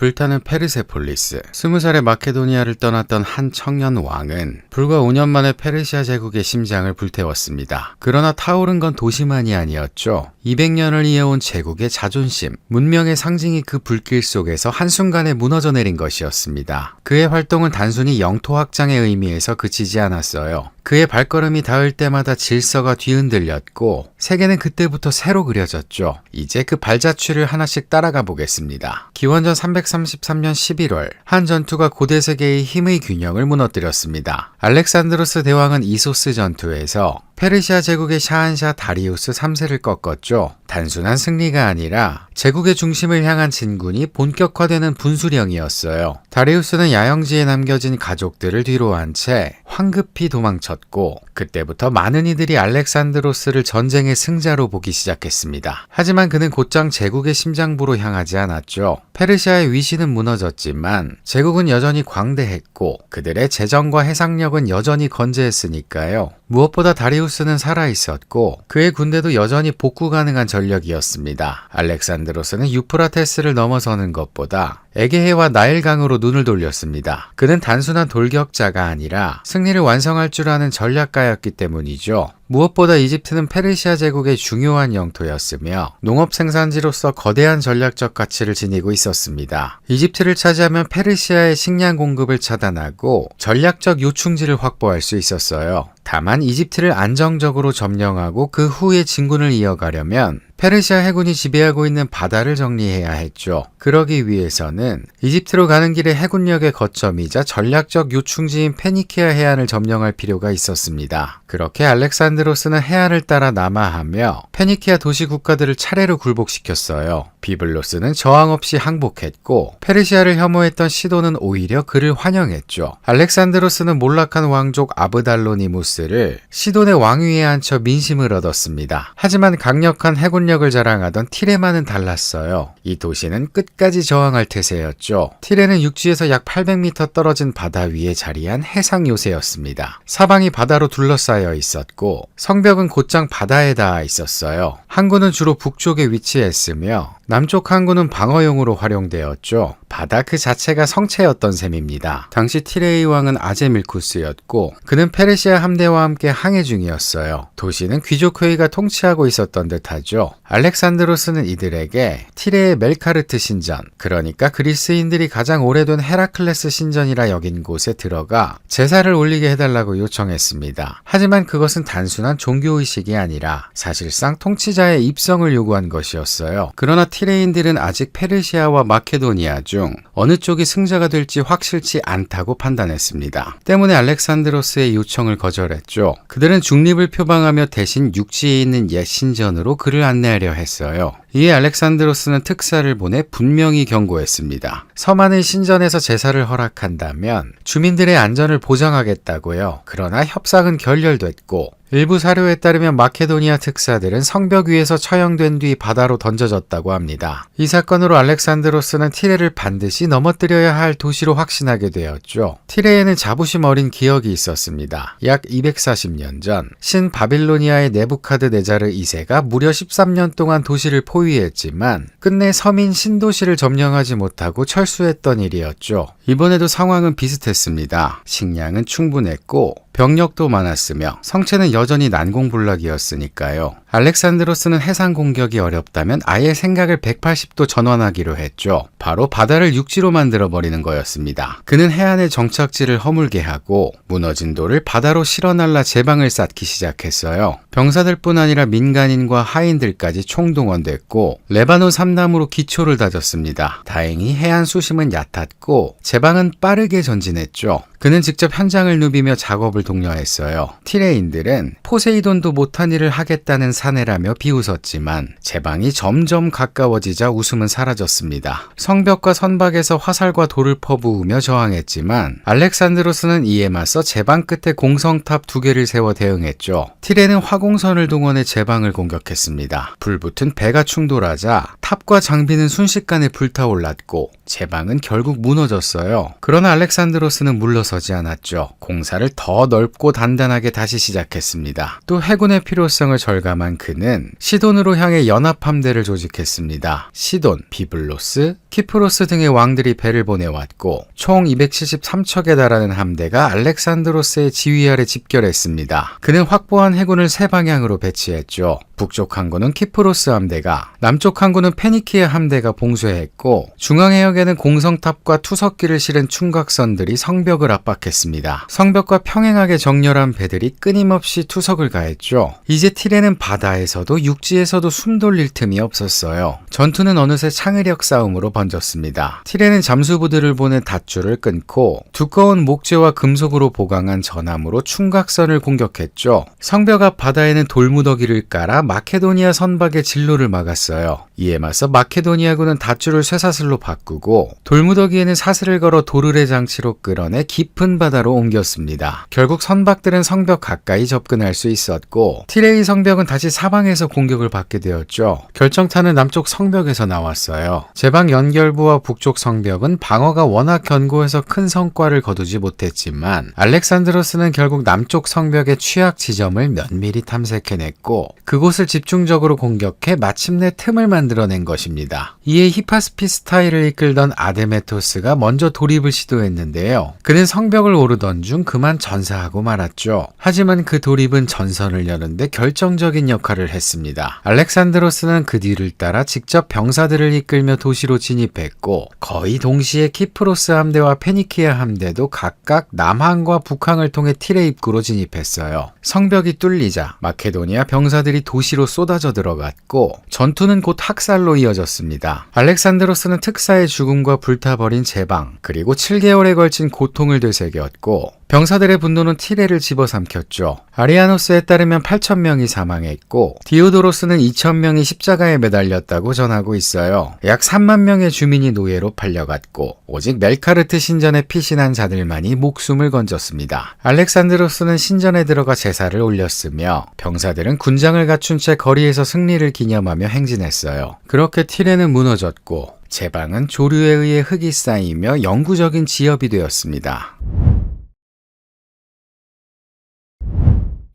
불타는 페르세폴리스. 20살에 마케도니아를 떠났던 한 청년 왕은 불과 5년 만에 페르시아 제국의 심장을 불태웠습니다. 그러나 타오른 건 도시만이 아니었죠. 200년을 이어온 제국의 자존심, 문명의 상징이 그 불길 속에서 한순간에 무너져 내린 것이었습니다. 그의 활동은 단순히 영토 확장의 의미에서 그치지 않았어요. 그의 발걸음이 닿을 때마다 질서가 뒤흔들렸고 세계는 그때부터 새로 그려졌죠. 이제 그 발자취를 하나씩 따라가 보겠습니다. 기원전 333년 11월 한 전투가 고대 세계의 힘의 균형을 무너뜨렸습니다. 알렉산드로스 대왕은 이소스 전투에서 페르시아 제국의 샤한샤 다리우스 3세를 꺾었죠. 단순한 승리가 아니라 제국의 중심을 향한 진군이 본격화되는 분수령이었어요. 다리우스는 야영지에 남겨진 가족들을 뒤로 한 채 황급히 도망쳤고 그때부터 많은 이들이 알렉산드로스를 전쟁의 승자로 보기 시작했습니다. 하지만 그는 곧장 제국의 심장부로 향하지 않았죠. 페르시아의 위신은 무너졌지만 제국은 여전히 광대했고 그들의 재정과 해상력은 여전히 건재했으니까요. 무엇보다 다리우스는 살아있었고 그의 군대도 여전히 복구 가능한 전력이었습니다. 알렉산드로스는 유프라테스를 넘어서는 것보다 에게해와 나일강으로 눈을 돌렸습니다. 그는 단순한 돌격자가 아니라 승리를 완성할 줄 아는 전략가였기 때문이죠. 무엇보다 이집트는 페르시아 제국의 중요한 영토였으며 농업 생산지로서 거대한 전략적 가치를 지니고 있었습니다. 이집트를 차지하면 페르시아의 식량 공급을 차단하고 전략적 요충지를 확보할 수 있었어요. 다만 이집트를 안정적으로 점령하고 그 후에 진군을 이어가려면 페르시아 해군이 지배하고 있는 바다를 정리해야 했죠. 그러기 위해서는 이집트로 가는 길에 해군력의 거점이자 전략적 요충지인 페니키아 해안을 점령할 필요가 있었습니다. 그렇게 알렉산드로스는 해안을 따라 남하하며 페니키아 도시 국가들을 차례로 굴복시켰어요. 비블로스는 저항 없이 항복했고 페르시아를 혐오했던 시도는 오히려 그를 환영했죠. 알렉산드로스는 몰락한 왕족 아브달로니무스를 시돈의 왕위에 앉혀 민심을 얻었습니다. 하지만 강력한 해군력을 자랑하던 티레만은 달랐어요. 이 도시는 끝까지 저항할 태세였죠. 티레는 육지에서 약 800m 떨어진 바다 위에 자리한 해상 요새였습니다. 사방이 바다로 둘러싸여 있었고 성벽은 곧장 바다에 닿아 있었어요. 항구는 주로 북쪽에 위치했으며 남쪽 항구는 방어용으로 활용되었죠. 바다 그 자체가 성체였던 셈입니다. 당시 티레의 왕은 아제밀쿠스였고 그는 페르시아 함대와 함께 항해 중이었어요. 도시는 귀족회의가 통치하고 있었던 듯하죠. 알렉산드로스는 이들에게 티레의 멜카르트 신전, 그러니까 그리스인들이 가장 오래된 헤라클레스 신전이라 여긴 곳에 들어가 제사를 올리게 해달라고 요청했습니다. 하지만 그것은 단순한 종교의식이 아니라 사실상 통치자의 입성을 요구한 것이었어요. 그러나 티레인들은 아직 페르시아와 마케도니아 중 어느 쪽이 승자가 될지 확실치 않다고 판단했습니다. 때문에 알렉산드로스의 요청을 거절했죠. 그들은 중립을 표방하며 대신 육지에 있는 옛 신전으로 그를 안내하려 했어요. 이에 알렉산드로스는 특사를 보내 분명히 경고했습니다. 섬 안의 신전에서 제사를 허락한다면 주민들의 안전을 보장하겠다고요. 그러나 협상은 결렬됐고 일부 사료에 따르면 마케도니아 특사들은 성벽 위에서 처형된 뒤 바다로 던져졌다고 합니다. 이 사건으로 알렉산드로스는 티레를 반드시 넘어뜨려야 할 도시로 확신하게 되었죠. 티레에는 자부심 어린 기억이 있었습니다. 약 240년 전 신 바빌로니아의 네부카드네자르 2세가 무려 13년 동안 도시를 포위했지만 끝내 서민 신도시를 점령하지 못하고 철수했던 일이었죠. 이번에도 상황은 비슷했습니다. 식량은 충분했고 병력도 많았으며 성체는 여전히 난공불락이었으니까요. 알렉산드로스는 해상 공격이 어렵다면 아예 생각을 180도 전환하기로 했죠. 바로 바다를 육지로 만들어버리는 거였습니다. 그는 해안의 정착지를 허물게 하고 무너진 돌을 바다로 실어날라 제방을 쌓기 시작했어요. 병사들뿐 아니라 민간인과 하인들까지 총동원됐고 레바논 삼남으로 기초를 다졌습니다. 다행히 해안 수심은 얕았고 제방은 빠르게 전진했죠. 그는 직접 현장을 누비며 작업을 독려했어요. 티레인들은 포세이돈도 못한 일을 하겠다는 사내라며 비웃었지만 제방이 점점 가까워지자 웃음은 사라졌습니다. 성벽과 선박에서 화살과 돌을 퍼부으며 저항했지만 알렉산드로스는 이에 맞서 제방 끝에 공성탑 2개를 세워 대응했죠. 티레는 화공선을 동원해 제방을 공격했습니다. 불붙은 배가 충돌하자 탑과 장비는 순식간에 불타올랐고 제방은 결국 무너졌어요. 그러나 알렉산드로스는 물러서지 않았죠. 공사를 더 넓고 단단하게 다시 시작했습니다. 또 해군의 필요성을 절감한 그는 시돈으로 향해 연합함대를 조직했습니다. 시돈, 비블로스, 키프로스 등의 왕들이 배를 보내왔고 총 273척에 달하는 함대가 알렉산드로스의 지휘 아래 집결했습니다. 그는 확보한 해군을 세 방향으로 배치했죠. 북쪽 항구는 키프로스 함대가, 남쪽 항구는 페니키아 함대가 봉쇄했고 중앙해역에는 공성탑과 투석기를 실은 충각선들이 성벽을 압박했습니다. 성벽과 평행하게 정렬한 배들이 끊임없이 투석을 가했죠. 이제 티레는 바다에서도 육지에서도 숨 돌릴 틈이 없었어요. 전투는 어느새 창의력 싸움으로 번졌습니다. 티레는 잠수부들을 보내 닷줄을 끊고 두꺼운 목재와 금속으로 보강한 전함으로 충각선을 공격했죠. 성벽 앞 바다에는 돌무더기를 깔아 마케도니아 선박의 진로를 막았어요. 이에 맞서 마케도니아군은 닷줄을 쇠사슬로 바꾸고 돌무더기에는 사슬을 걸어 도르래 장치로 끌어내 깊은 바다로 옮겼습니다. 결국 선박들은 성벽 가까이 접근할 수 있었고 티레의 성벽은 다시 사방에서 공격을 받게 되었죠. 결정타는 남쪽 성벽에서 나왔어요. 제방 연결부와 북쪽 성벽은 방어가 워낙 견고해서 큰 성과를 거두지 못했지만 알렉산드로스는 결국 남쪽 성벽의 취약 지점을 면밀히 탐색해냈고 그곳을 집중적으로 공격해 마침내 틈을 만들어낸 것입니다. 이에 히파스피스타이를 이끌던 아데메토스가 먼저 돌입을 시도했는데요. 그는 성벽을 오르던 중 그만 전사하고 말았죠. 하지만 그 돌입은 전선을 여는데 결정적인 역할을 했습니다. 알렉산드로스는 그 뒤를 따라 직접 병사들을 이끌며 도시로 진입했고 거의 동시에 키프로스 함대와 페니키아 함대도 각각 남항과 북항을 통해 티레 입구로 진입했어요. 성벽이 뚫리자 마케도니아 병사들이 도시로 쏟아져 들어갔고 전투는 곧 학살로 이어졌습니다. 알렉산드로스는 특사의 죽음과 불타버린 제방 그리고 7개월에 걸친 고통을 되새겼고 병사들의 분노는 티레를 집어삼켰죠. 아리아노스에 따르면 8,000명이 사망했고 디오도로스는 2,000명이 십자가에 매달렸다고 전하고 있어요. 약 3만 명의 주민이 노예로 팔려갔고 오직 멜카르트 신전에 피신한 자들만이 목숨을 건졌습니다. 알렉산드로스는 신전에 들어가 제사를 올렸으며 병사들은 군장을 갖춘 채 거리에서 승리를 기념하며 행진했어요. 그렇게 티레는 무너졌고 제방은 조류에 의해 흙이 쌓이며 영구적인 지역이 되었습니다.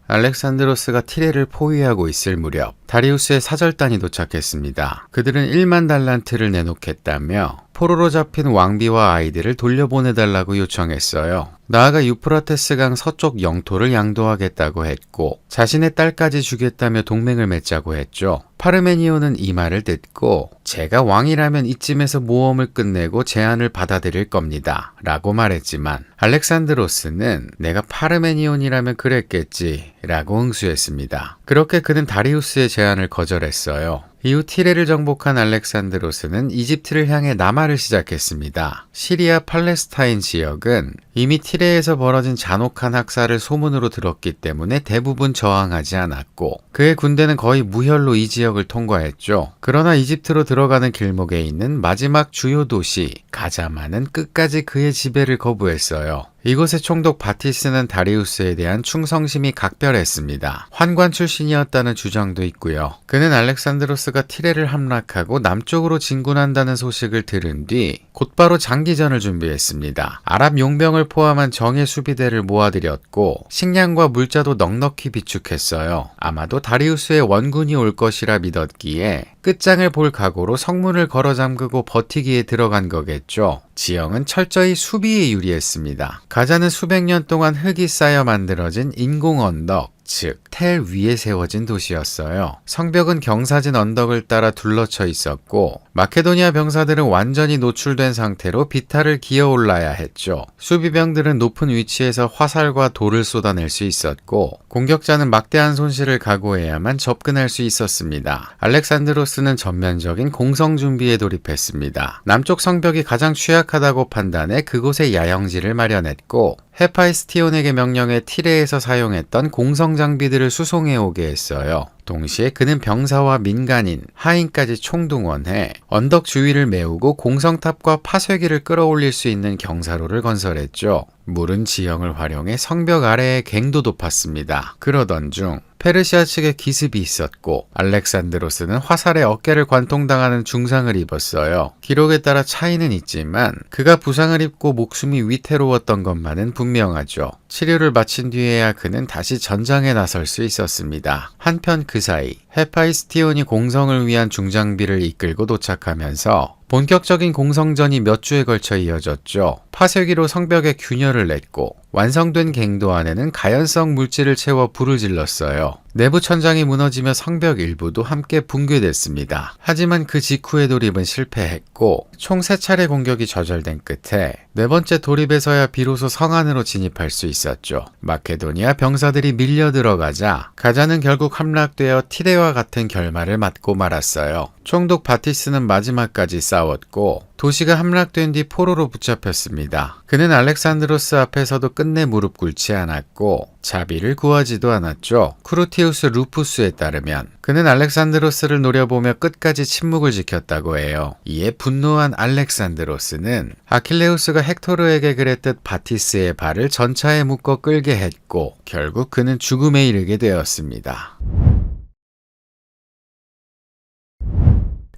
알렉산드로스가 티레를 포위하고 있을 무렵 다리우스의 사절단이 도착했습니다. 그들은 1만 달란트를 내놓겠다며 포로로 잡힌 왕비와 아이들을 돌려보내달라고 요청했어요. 나아가 유프라테스강 서쪽 영토를 양도하겠다고 했고 자신의 딸까지 주겠다며 동맹을 맺자고 했죠. 파르메니온은 이 말을 듣고 제가 왕이라면 이쯤에서 모험을 끝내고 제안을 받아들일 겁니다 라고 말했지만 알렉산드로스는 내가 파르메니온이라면 그랬겠지 라고 응수했습니다. 그렇게 그는 다리우스의 제안을 거절했어요. 이후 티레를 정복한 알렉산드로스는 이집트를 향해 남하를 시작했습니다. 시리아 팔레스타인 지역은 이미 티레에서 벌어진 잔혹한 학살을 소문으로 들었기 때문에 대부분 저항하지 않았고 그의 군대는 거의 무혈로 이 지역을 통과했죠. 그러나 이집트로 들어가는 길목에 있는 마지막 주요 도시 가자마는 끝까지 그의 지배를 거부했어요. 이곳의 총독 바티스는 다리우스에 대한 충성심이 각별했습니다. 환관 출신이었다는 주장도 있고요. 그는 알렉산드로스가 티레를 함락하고 남쪽으로 진군한다는 소식을 들은 뒤 곧바로 장기전을 준비했습니다. 아랍 용병을 포함한 정예 수비대를 모아들였고 식량과 물자도 넉넉히 비축했어요. 아마도 다리우스의 원군이 올 것이라 믿었기에 끝장을 볼 각오로 성문을 걸어 잠그고 버티기에 들어간 거겠죠. 지형은 철저히 수비에 유리했습니다. 가자는 수백 년 동안 흙이 쌓여 만들어진 인공 언덕, 즉 텔 위에 세워진 도시였어요. 성벽은 경사진 언덕을 따라 둘러쳐 있었고 마케도니아 병사들은 완전히 노출된 상태로 비탈을 기어 올라야 했죠. 수비병들은 높은 위치에서 화살과 돌을 쏟아낼 수 있었고 공격자는 막대한 손실을 각오해야만 접근할 수 있었습니다. 알렉산드로스는 전면적인 공성 준비에 돌입했습니다. 남쪽 성벽이 가장 취약하다고 판단해 그곳에 야영지를 마련했고 헤파이스티온에게 명령해 티레에서 사용했던 공성 장비들을 수송해 오게 했어요. 동시에 그는 병사와 민간인, 하인까지 총동원해 언덕 주위를 메우고 공성탑과 파쇄기를 끌어올릴 수 있는 경사로를 건설했죠. 물은 지형을 활용해 성벽 아래에 갱도도 팠습니다. 그러던 중 페르시아 측에 기습이 있었고 알렉산드로스는 화살에 어깨를 관통당하는 중상을 입었어요. 기록에 따라 차이는 있지만 그가 부상을 입고 목숨이 위태로웠던 것만은 분명하죠. 치료를 마친 뒤에야 그는 다시 전장에 나설 수 있었습니다. 한편 그 사이 헤파이스티온이 공성을 위한 중장비를 이끌고 도착하면서 본격적인 공성전이 몇 주에 걸쳐 이어졌죠. 파쇄기로 성벽에 균열을 냈고 완성된 갱도 안에는 가연성 물질을 채워 불을 질렀어요. 내부 천장이 무너지며 성벽 일부도 함께 붕괴됐습니다. 하지만 그 직후의 돌입은 실패했고 총 3차례 공격이 저절된 끝에 4번째 돌입에서야 비로소 성 안으로 진입할 수 있었죠. 마케도니아 병사들이 밀려 들어가자 가자는 결국 함락되어 티레와 같은 결말을 맞고 말았어요. 총독 바티스는 마지막까지 싸웠고 도시가 함락된 뒤 포로로 붙잡혔습니다. 그는 알렉산드로스 앞에서도 끝내 무릎 꿇지 않았고 자비를 구하지도 않았죠. 크루티우스 루푸스에 따르면 그는 알렉산드로스를 노려보며 끝까지 침묵을 지켰다고 해요. 이에 분노한 알렉산드로스는 아킬레우스가 헥토르에게 그랬듯 바티스의 발을 전차에 묶어 끌게 했고 결국 그는 죽음에 이르게 되었습니다.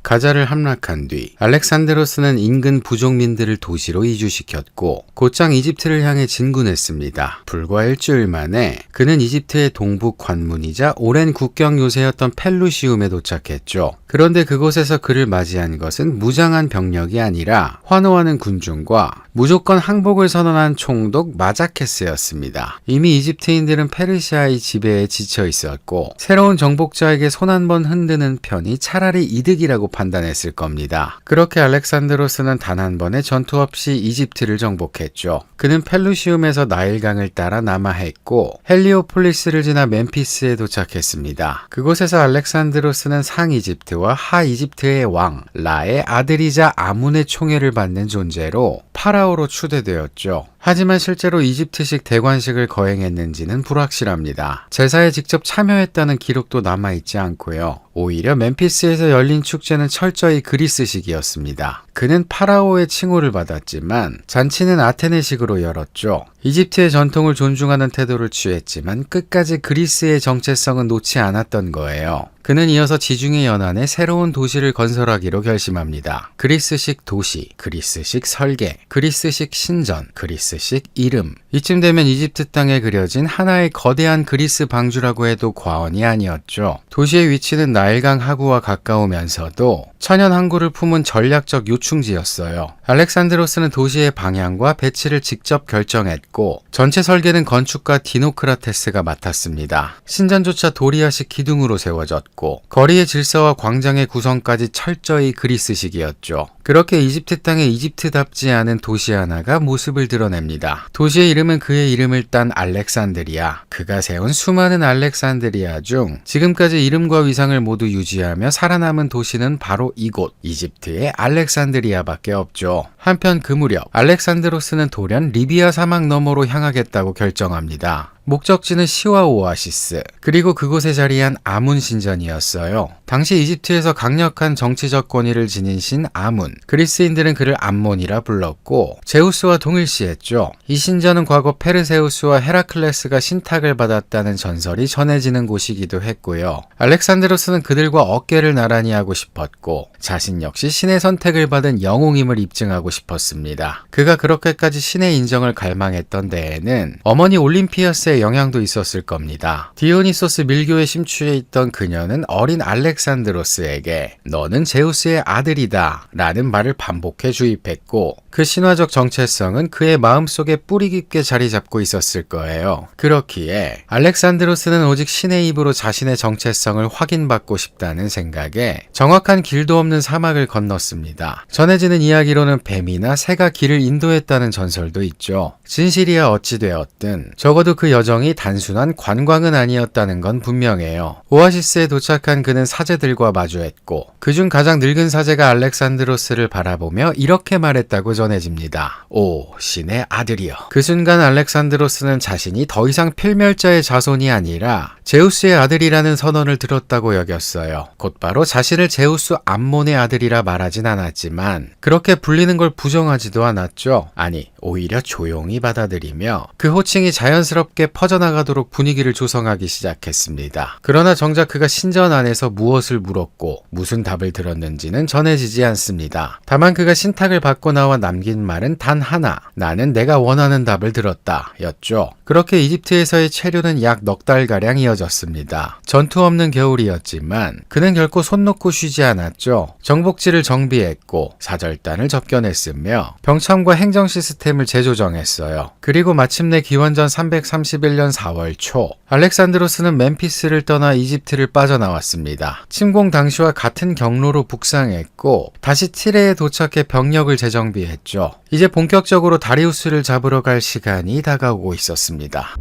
가자를 함락한 뒤 알렉산드로스는 인근 부족민들을 도시로 이주시켰고 곧장 이집트를 향해 진군했습니다. 불과 일주일 만에 그는 이집트의 동북 관문이자 오랜 국경 요새였던 펠루시움에 도착했죠. 그런데 그곳에서 그를 맞이한 것은 무장한 병력이 아니라 환호하는 군중과 무조건 항복을 선언한 총독 마자케스였습니다. 이미 이집트인들은 페르시아의 지배에 지쳐 있었고 새로운 정복자에게 손 한 번 흔드는 편이 차라리 이득이라고 판단했을 겁니다. 그렇게 알렉산드로스는 단 한 번의 전투 없이 이집트를 정복했죠. 그는 펠루시움에서 나일강을 따라 남하했고 헬리오폴리스를 지나 멤피스에 도착했습니다. 그곳에서 알렉산드로스는 상이집트와 하이집트의 왕 라의 아들이자 아문의 총애를 받는 존재로 파라오로 추대되었죠. 하지만 실제로 이집트식 대관식을 거행했는지는 불확실합니다. 제사에 직접 참여했다는 기록도 남아있지 않고요. 오히려 멤피스에서 열린 축제는 철저히 그리스식이었습니다. 그는 파라오의 칭호를 받았지만 잔치는 아테네식으로 열었죠. 이집트의 전통을 존중하는 태도를 취했지만 끝까지 그리스의 정체성은 놓지 않았던 거예요. 그는 이어서 지중해 연안에 새로운 도시를 건설하기로 결심합니다. 그리스식 도시, 그리스식 설계, 그리스식 신전, 그리스식 이름. 이쯤 되면 이집트 땅에 그려진 하나의 거대한 그리스 방주라고 해도 과언이 아니었죠. 도시의 위치는 나일강 하구와 가까우면서도 천연 항구를 품은 전략적 요충지였어요. 알렉산드로스는 도시의 방향과 배치를 직접 결정했고 전체 설계는 건축가 디노크라테스가 맡았습니다. 신전조차 도리아식 기둥으로 세워졌고 거리의 질서와 광장의 구성까지 철저히 그리스식이었죠. 그렇게 이집트 땅에 이집트답지 않은 도시 하나가 모습을 드러냅니다. 도시의 이름은 그의 이름을 딴 알렉산드리아. 그가 세운 수많은 알렉산드리아 중 지금까지 이름과 위상을 모두 유지하며 살아남은 도시는 바로 이곳 이집트의 알렉산드리아밖에 없죠. 한편 그 무렵 알렉산드로스는 돌연 리비아 사막 너머로 향하겠다고 결정합니다. 목적지는 시와 오아시스, 그리고 그곳에 자리한 아문 신전이었어요. 당시 이집트에서 강력한 정치적 권위를 지닌 신 아문, 그리스인들은 그를 암몬이라 불렀고 제우스와 동일시했죠. 이 신전은 과거 페르세우스와 헤라클레스가 신탁을 받았다는 전설이 전해지는 곳이기도 했고요. 알렉산드로스는 그들과 어깨를 나란히 하고 싶었고 자신 역시 신의 선택을 받은 영웅임을 입증하고 싶었습니다. 그가 그렇게까지 신의 인정을 갈망했던 데에는 어머니 올림피아스의 영향도 있었을 겁니다. 디오니소스 밀교에 심취해 있던 그녀는 어린 알렉산드로스에게 너는 제우스의 아들이다 라는 말을 반복해 주입했고 그 신화적 정체성은 그의 마음속에 뿌리 깊게 자리 잡고 있었을 거예요. 그렇기에 알렉산드로스는 오직 신의 입으로 자신의 정체성을 확인받고 싶다는 생각에 정확한 길도 없는 사막을 건넜습니다. 전해지는 이야기로는 뱀이나 새가 길을 인도했다는 전설도 있죠. 진실이야 어찌되었든 적어도 그 여정이 단순한 관광은 아니었다는 건 분명해요. 오아시스에 도착한 그는 사제들과 마주했고 그중 가장 늙은 사제가 알렉산드로스를 바라보며 이렇게 말했다고 전해집니다. 오, 신의 아들이여. 그 순간 알렉산드로스는 자신이 더 이상 필멸자의 자손이 아니라 제우스의 아들이라는 선언을 들었다고 여겼어요. 곧바로 자신을 제우스 암몬의 아들이라 말하진 않았지만 그렇게 불리는 걸 부정하지도 않았죠. 아니, 오히려 조용히 받아들이며 그 호칭이 자연스럽게 퍼져나가도록 분위기를 조성하기 시작했습니다. 그러나 정작 그가 신전 안에서 무엇을 물었고 무슨 답을 들었는지는 전해지지 않습니다. 다만 그가 신탁을 받고 나와 남긴 말은 단 하나. 나는 내가 원하는 답을 들었다. 였죠. 그렇게 이집트에서의 체류는 약 넉 달가량 이어졌습니다. 전투 없는 겨울이었지만 그는 결코 손 놓고 쉬지 않았죠. 정복지를 정비했고 사절단을 접견했으며 병참과 행정 시스템을 재조정했어요. 그리고 마침내 기원전 331년 4월 초 알렉산드로스는 멤피스를 떠나 이집트를 빠져나왔습니다. 침공 당시와 같은 경로로 북상했고 다시 티레에 도착해 병력을 재정비했죠. 이제 본격적으로 다리우스를 잡으러 갈 시간이 다가오고 있었습니다.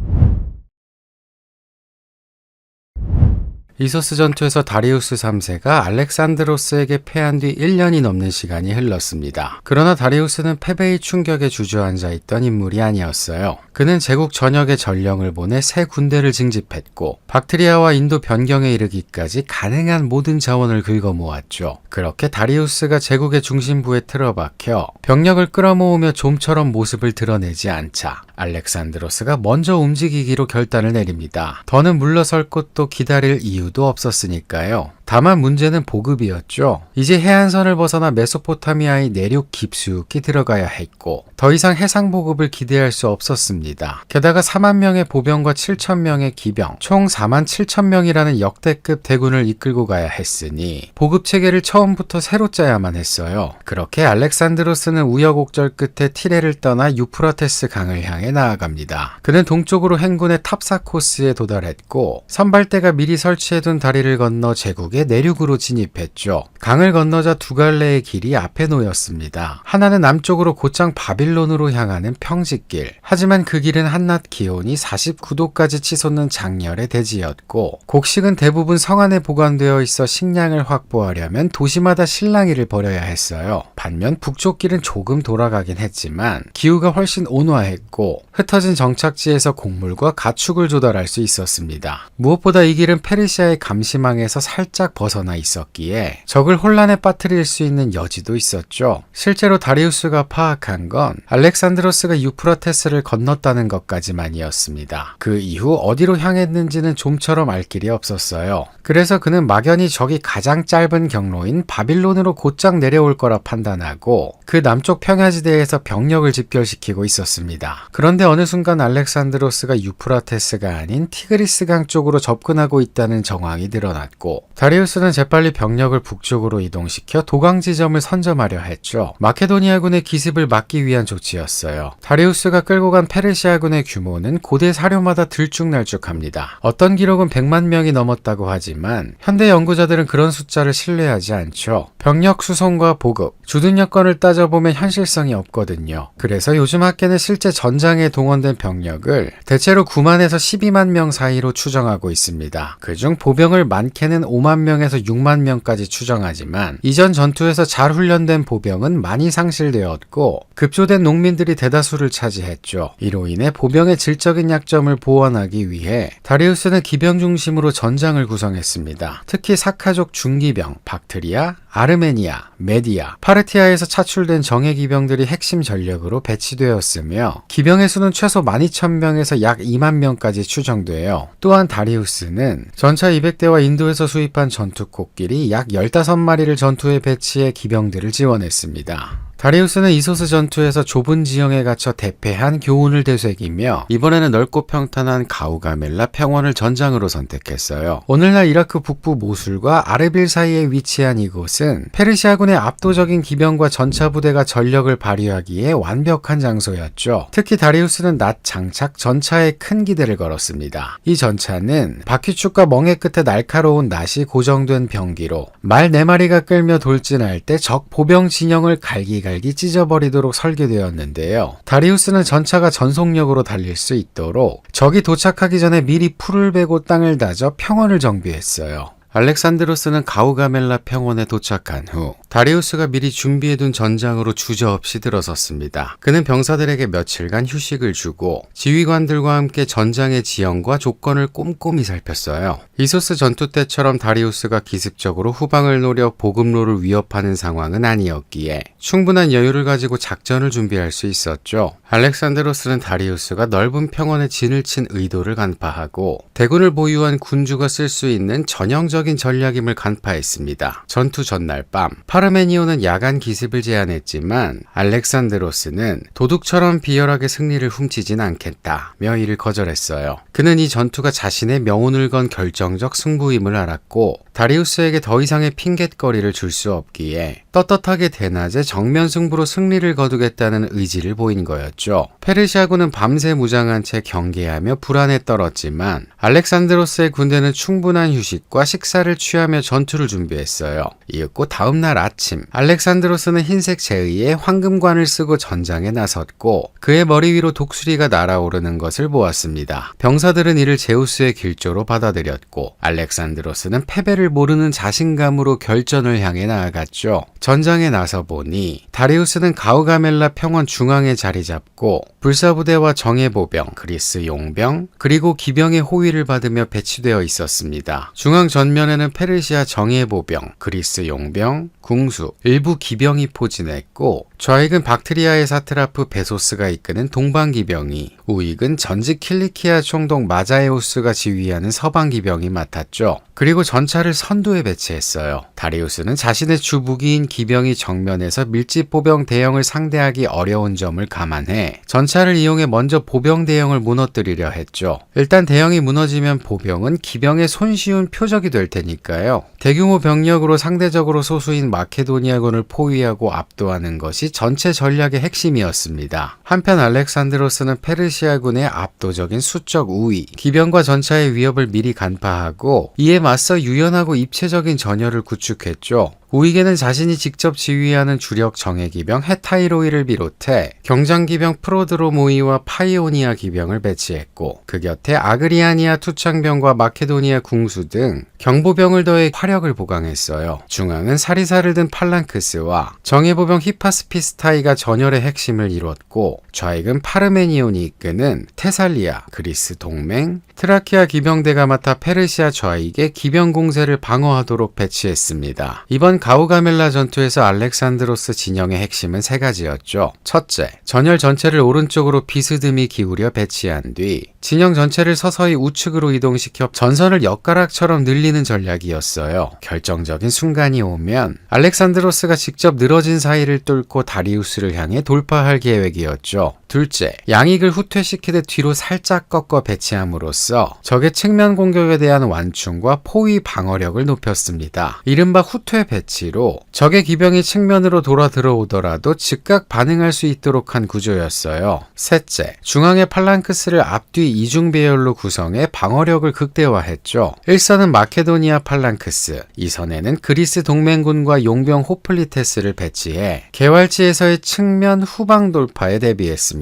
이소스 전투에서 다리우스 3세가 알렉산드로스에게 패한 뒤 1년이 넘는 시간이 흘렀습니다. 그러나 다리우스는 패배의 충격에 주저앉아 있던 인물이 아니었어요. 그는 제국 전역에 전령을 보내 새 군대를 징집했고 박트리아와 인도 변경에 이르기까지 가능한 모든 자원을 긁어모았죠. 그렇게 다리우스가 제국의 중심부에 틀어박혀 병력을 끌어모으며 좀처럼 모습을 드러내지 않자 알렉산드로스가 먼저 움직이기로 결단을 내립니다. 더는 물러설 곳도 기다릴 이유도 없었으니까요. 다만 문제는 보급이었죠. 이제 해안선을 벗어나 메소포타미아의 내륙 깊숙이 들어가야 했고 더 이상 해상 보급을 기대할 수 없었습니다. 게다가 4만 명의 보병과 7천 명의 기병, 총 4만 7천 명이라는 역대급 대군을 이끌고 가야 했으니 보급 체계를 처음부터 새로 짜야만 했어요. 그렇게 알렉산드로스는 우여곡절 끝에 티레를 떠나 유프라테스 강을 향해 나아갑니다. 그는 동쪽으로 행군의 탑사코스에 도달했고 선발대가 미리 설치해둔 다리를 건너 제국의 내륙으로 진입했죠. 강을 건너자 두 갈래의 길이 앞에 놓였습니다. 하나는 남쪽으로 곧장 바빌론으로 향하는 평지길. 하지만 그 길은 한낮 기온이 49도까지 치솟는 장렬의 대지였고 곡식은 대부분 성 안에 보관되어 있어 식량을 확보하려면 도시마다 실랑이를 벌여야 했어요. 반면 북쪽 길은 조금 돌아가긴 했지만 기후가 훨씬 온화했고 흩어진 정착지에서 곡물과 가축을 조달할 수 있었습니다. 무엇보다 이 길은 페르시아의 감시망에서 살짝 벗어나 있었기에 적을 혼란에 빠뜨릴 수 있는 여지도 있었죠. 실제로 다리우스가 파악한 건 알렉산드로스가 유프라테스를 건넜다는 것까지만이었습니다. 그 이후 어디로 향했는지는 좀처럼 알 길이 없었어요. 그래서 그는 막연히 적이 가장 짧은 경로인 바빌론으로 곧장 내려올 거라 판단하고 그 남쪽 평야지대에서 병력을 집결시키고 있었습니다. 그런데 어느 순간 알렉산드로스가 유프라테스가 아닌 티그리스강 쪽으로 접근하고 있다는 정황이 드러났고 다리우스는 재빨리 병력을 북쪽으로 이동시켜 도강 지점을 선점하려 했죠. 마케도니아군의 기습을 막기 위한 조치였어요. 다리우스가 끌고 간 페르시아군의 규모는 고대 사료마다 들쭉날쭉합니다. 어떤 기록은 100만 명이 넘었다고 하지만 현대 연구자들은 그런 숫자를 신뢰하지 않죠. 병력 수송과 보급, 주둔 여건을 따져보면 현실성이 없거든요. 그래서 요즘 학계는 실제 전장에 동원된 병력을 대체로 9만에서 12만 명 사이로 추정하고 있습니다. 그중 보병을 많게는 5만 명에서 6만 명까지 추정하지만 이전 전투에서 잘 훈련된 보병은 많이 상실되었고 급조된 농민들이 대다수를 차지했죠. 이로 인해 보병의 질적인 약점을 보완하기 위해 다리우스는 기병 중심으로 전장을 구성했습니다. 특히 사카족 중기병, 박트리아, 아르메니아, 메디아, 파르티아에서 차출된 정예 기병들이 핵심 전력으로 배치되었으며 기병의 수는 최소 12,000명에서 약 2만 명까지 추정돼요. 또한 다리우스는 전차 200대와 인도에서 수입한 전투코끼리 약 15마리를 전투에 배치해 기병들을 지원했습니다. 다리우스는 이소스 전투에서 좁은 지형에 갇혀 대패한 교훈을 되새기며 이번에는 넓고 평탄한 가우가멜라 평원을 전장으로 선택했어요. 오늘날 이라크 북부 모술과 아르빌 사이에 위치한 이곳은 페르시아군의 압도적인 기병과 전차 부대가 전력을 발휘하기에 완벽한 장소였죠. 특히 다리우스는 낮 장착 전차에 큰 기대를 걸었습니다. 이 전차는 바퀴축과 멍에 끝에 날카로운 낫이 고정된 병기로 말 4마리가 끌며 돌진할 때 적 보병 진영을 갈기갈기 찢어버리도록 설계되었는데요. 다리우스는 전차가 전속력으로 달릴 수 있도록 적이 도착하기 전에 미리 풀을 베고 땅을 다져 평원을 정비했어요. 알렉산드로스는 가우가멜라 평원에 도착한 후 다리우스가 미리 준비해둔 전장으로 주저없이 들어섰습니다. 그는 병사들에게 며칠간 휴식을 주고 지휘관들과 함께 전장의 지형과 조건을 꼼꼼히 살폈어요. 이소스 전투 때처럼 다리우스가 기습적으로 후방을 노려 보급로를 위협하는 상황은 아니었기에 충분한 여유를 가지고 작전을 준비할 수 있었죠. 알렉산드로스는 다리우스가 넓은 평원에 진을 친 의도를 간파하고 대군을 보유한 군주가 쓸 수 있는 전형적인 압도적인 전략임을 간파했습니다. 전투 전날 밤 파르메니온은 야간 기습을 제안했지만 알렉산드로스는 도둑처럼 비열하게 승리를 훔치진 않겠다며 이를 거절했어요. 그는 이 전투가 자신의 명운을 건 결정적 승부임을 알았고 다리우스에게 더 이상의 핑곗거리를 줄 수 없기에 떳떳하게 대낮에 정면 승부로 승리를 거두겠다는 의지를 보인 거였죠. 페르시아군은 밤새 무장한 채 경계하며 불안에 떨었지만 알렉산드로스의 군대는 충분한 휴식과 식사를 취하며 전투를 준비했어요. 이윽고 다음날 아침 알렉산드로스는 흰색 제의에 황금관을 쓰고 전장에 나섰고 그의 머리 위로 독수리가 날아오르는 것을 보았습니다. 병사들은 이를 제우스의 길조로 받아들였고 알렉산드로스는 패배를 모르는 자신감으로 결전을 향해 나아갔죠. 전장에 나서 보니 다리우스는 가우가멜라 평원 중앙에 자리 잡고 불사부대와 정예보병, 그리스 용병, 그리고 기병의 호위를 받으며 배치되어 있었습니다. 중앙 전면에는 페르시아 정예보병, 그리스 용병, 궁수, 일부 기병이 포진했고 좌익은 박트리아의 사트라프 베소스가 이끄는 동방기병이, 우익은 전직 킬리키아 총독 마자에우스가 지휘하는 서방기병이 맡았죠. 그리고 전차를 선두에 배치했어요. 다리우스는 자신의 주무기인 기병이 정면에서 밀집 보병 대형을 상대하기 어려운 점을 감안해 전차를 이용해 먼저 보병 대형을 무너뜨리려 했죠. 일단 대형이 무너지면 보병은 기병의 손쉬운 표적이 될 테니까요. 대규모 병력으로 상대적으로 소수인 마케도니아군을 포위하고 압도하는 것이 전체 전략의 핵심이었습니다. 한편 알렉산드로스는 페르시아군의 압도적인 수적 우위, 기병과 전차의 위협을 미리 간파하고 이에 맞서 유연하고 입체적인 전열을 구축했죠. 우익에는 자신이 직접 지휘하는 주력 정예기병 헤타이로이를 비롯해 경장기병 프로드로모이와 파이오니아 기병을 배치했고 그 곁에 아그리아니아 투창병과 마케도니아 궁수 등 경보병을 더해 화력을 보강했어요. 중앙은 사리사를 든 팔랑크스와 정예보병 히파스피스타이가 전열의 핵심을 이뤘고 좌익은 파르메니온이 이끄는 테살리아, 그리스 동맹, 트라키아 기병대가 맡아 페르시아 좌익의 기병 공세를 방어하도록 배치했습니다. 이번 가우가멜라 전투에서 알렉산드로스 진영의 핵심은 세 가지였죠. 첫째, 전열 전체를 오른쪽으로 비스듬히 기울여 배치한 뒤 진영 전체를 서서히 우측으로 이동시켜 전선을 엿가락처럼 늘리는 전략이었어요. 결정적인 순간이 오면 알렉산드로스가 직접 늘어진 사이를 뚫고 다리우스를 향해 돌파할 계획이었죠. 둘째, 양익을 후퇴시키듯 뒤로 살짝 꺾어 배치함으로써 적의 측면 공격에 대한 완충과 포위 방어력을 높였습니다. 이른바 후퇴 배치로 적의 기병이 측면으로 돌아 들어오더라도 즉각 반응할 수 있도록 한 구조였어요. 셋째, 중앙의 팔랑크스를 앞뒤 이중 배열로 구성해 방어력을 극대화했죠. 1선은 마케도니아 팔랑크스, 2선에는 그리스 동맹군과 용병 호플리테스를 배치해 개활지에서의 측면 후방 돌파에 대비했습니다.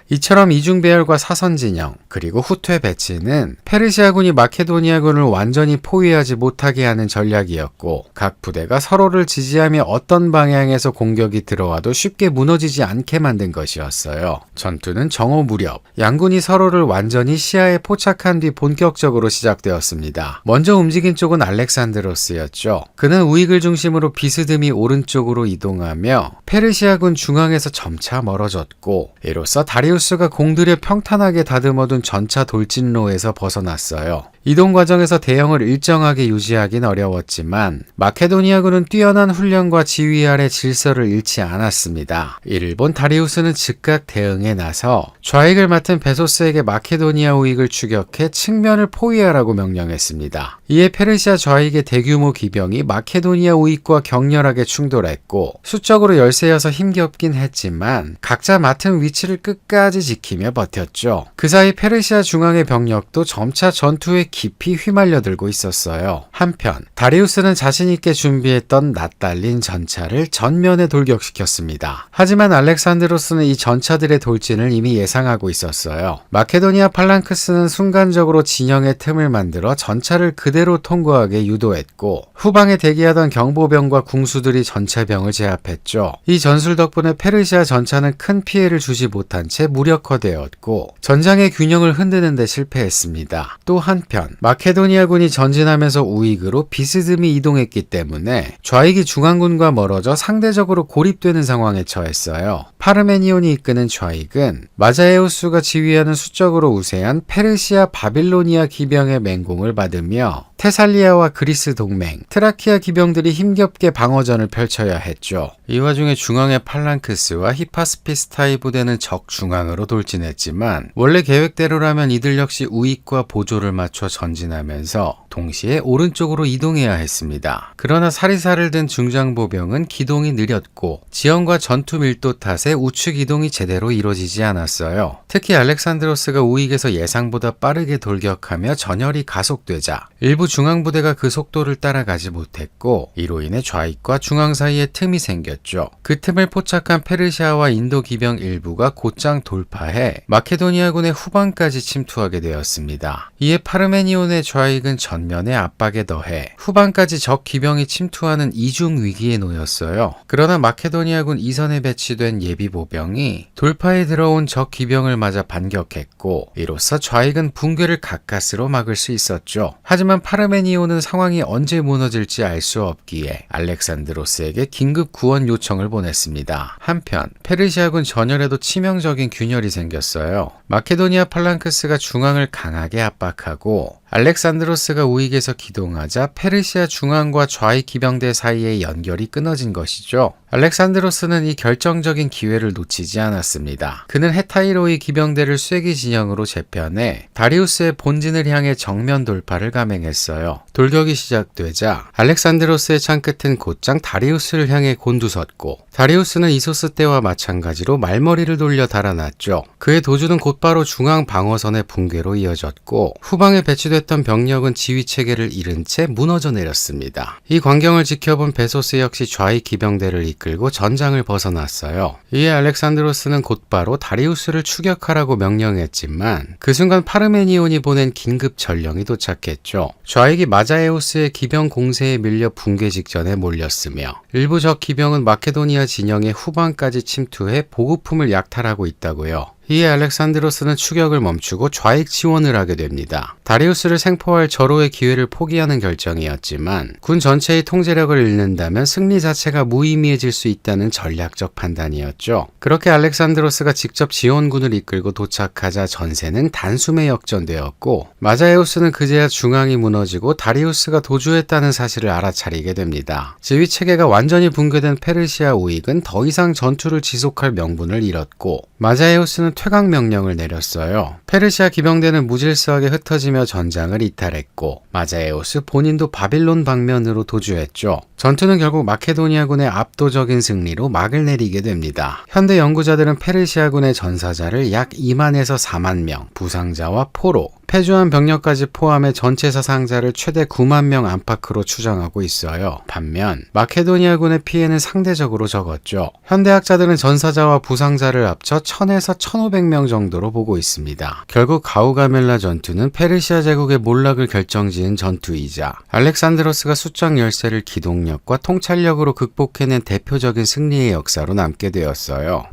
이처럼 이중 배열과 사선 진영 그리고 후퇴 배치는 페르시아군이 마케도니아군을 완전히 포위하지 못하게 하는 전략이었고 각 부대가 서로를 지지하며 어떤 방향에서 공격이 들어와도 쉽게 무너지지 않게 만든 것이었어요. 전투는 정오 무렵 양군이 서로를 완전히 시야에 포착한 뒤 본격적으로 시작되었습니다. 먼저 움직인 쪽은 알렉산드로스였죠. 그는 우익을 중심으로 비스듬히 오른쪽으로 이동하며 페르시아군 중앙에서 점차 멀어졌고 이로써 다리우스가 공들여 평탄하게 다듬어둔 전차 돌진로에서 벗어났어요. 이동 과정에서 대형을 일정하게 유지하긴 어려웠지만 마케도니아군은 뛰어난 훈련과 지휘 아래 질서를 잃지 않았습니다. 이를 본 다리우스는 즉각 대응에 나서 좌익을 맡은 베소스에게 마케도니아 우익을 추격해 측면을 포위하라고 명령했습니다. 이에 페르시아 좌익의 대규모 기병이 마케도니아 우익과 격렬하게 충돌했고 수적으로 열세여서 힘겹긴 했지만 각자 맡은 위치를 끝까지 지키며 버텼죠. 그 사이 페르시아 중앙의 병력도 점차 전투에 깊이 휘말려들고 있었어요. 한편 다리우스는 자신있게 준비했던 낯달린 전차를 전면에 돌격시켰습니다. 하지만 알렉산드로스는 이 전차들의 돌진을 이미 예상하고 있었어요. 마케도니아 팔랑크스는 순간적으로 진영의 틈을 만들어 전차를 그대로 통과하게 유도했고 후방에 대기하던 경보병과 궁수들이 전차병을 제압했죠. 이 전술 덕분에 페르시아 전차는 큰 피해를 주지 못한 채 무력화되었고 전장의 균형을 흔드는 데 실패했습니다. 또 한편 한편 마케도니아군이 전진하면서 우익으로 비스듬히 이동했기 때문에 좌익이 중앙군과 멀어져 상대적으로 고립되는 상황에 처했어요. 파르메니온이 이끄는 좌익은 마자에우스가 지휘하는 수적으로 우세한 페르시아 바빌로니아 기병의 맹공을 받으며 테살리아와 그리스 동맹, 트라키아 기병들이 힘겹게 방어전을 펼쳐야 했죠. 이 와중에 중앙의 팔랑크스와 히파스피스타이 부대는 적 중앙으로 돌진했지만 원래 계획대로라면 이들 역시 우익과 보조를 맞춰 전진하면서 동시에 오른쪽으로 이동해야 했습니다. 그러나 사리사를 든 중장보병은 기동이 느렸고 지형과 전투 밀도 탓에 우측 이동이 제대로 이루어지지 않았어요. 특히 알렉산드로스가 우익에서 예상보다 빠르게 돌격하며 전열이 가속되자 일부 중앙부대가 그 속도를 따라가지 못했고 이로 인해 좌익과 중앙 사이에 틈이 생겼죠. 그 틈을 포착한 페르시아와 인도 기병 일부가 곧장 돌파해 마케도니아군의 후방까지 침투하게 되었습니다. 이에 파르메니온의 좌익은 전면의 압박에 더해 후방까지 적 기병이 침투하는 이중 위기에 놓였어요. 그러나 마케도니아군 이선에 배치된 예비보병이 돌파에 들어온 적 기병을 맞아 반격했고 이로써 좌익은 붕괴를 가까스로 막을 수 있었죠. 하지만 파르메니온은 상황이 언제 무너질지 알 수 없기에 알렉산드로스에게 긴급 구원 요청을 보냈습니다. 한편 페르시아군 전열에도 치명적인 균열이 생겼어요. 마케도니아 팔랑크스가 중앙을 강하게 압박하고 알렉산드로스가 우익에서 기동하자 페르시아 중앙과 좌익 기병대 사이의 연결이 끊어진 것이죠. 알렉산드로스는 이 결정적인 기회를 놓치지 않았습니다. 그는 헤타이로의 기병대를 쐐기 진영으로 재편해 다리우스의 본진을 향해 정면 돌파를 감행했어요. 돌격이 시작되자 알렉산드로스의 창끝은 곧장 다리우스를 향해 곤두섰고 다리우스는 이소스 때와 마찬가지로 말머리를 돌려 달아났죠. 그의 도주는 곧바로 중앙 방어선의 붕괴로 이어졌고 후방에 배치됐던 병력은 지휘체계를 잃은 채 무너져 내렸습니다. 이 광경을 지켜본 베소스 역시 좌익 기병대를 이끌고 전장을 벗어났어요. 이에 알렉산드로스는 곧바로 다리우스를 추격하라고 명령했지만 그 순간 파르메니온이 보낸 긴급 전령이 도착했죠. 좌익이 마자에우스의 기병 공세에 밀려 붕괴 직전에 몰렸으며 일부 적 기병은 마케도니아 진영의 후방까지 침투해 보급품을 약탈하고 있다고요. 이에 알렉산드로스는 추격을 멈추고 좌익 지원을 하게 됩니다. 다리우스를 생포할 절호의 기회를 포기하는 결정이었지만 군 전체의 통제력을 잃는다면 승리 자체가 무의미해질 수 있다는 전략적 판단이었죠. 그렇게 알렉산드로스가 직접 지원군을 이끌고 도착하자 전세는 단숨에 역전되었고 마자에우스는 그제야 중앙이 무너지고 다리우스가 도주했다는 사실을 알아차리게 됩니다. 지휘체계가 완전히 붕괴된 페르시아 우익은 더 이상 전투를 지속할 명분을 잃었고 마자에우스는 퇴각 명령을 내렸어요. 페르시아 기병대는 무질서하게 흩어지며 전장을 이탈했고 마자에우스 본인도 바빌론 방면으로 도주했죠. 전투는 결국 마케도니아군의 압도적인 승리로 막을 내리게 됩니다. 현대 연구자들은 페르시아군의 전사자를 약 2만에서 4만 명, 부상자와 포로, 패주한 병력까지 포함해 전체 사상자를 최대 9만 명 안팎으로 추정하고 있어요. 반면 마케도니아군의 피해는 상대적으로 적었죠. 현대학자들은 전사자와 부상자를 합쳐 1000에서 1500명 정도로 보고 있습니다. 결국 가우가멜라 전투는 페르시아 제국의 몰락을 결정지은 전투이자 알렉산드로스가 수적 열세를 기동력과 통찰력으로 극복해낸 대표적인 승리의 역사로 남게 되었어요.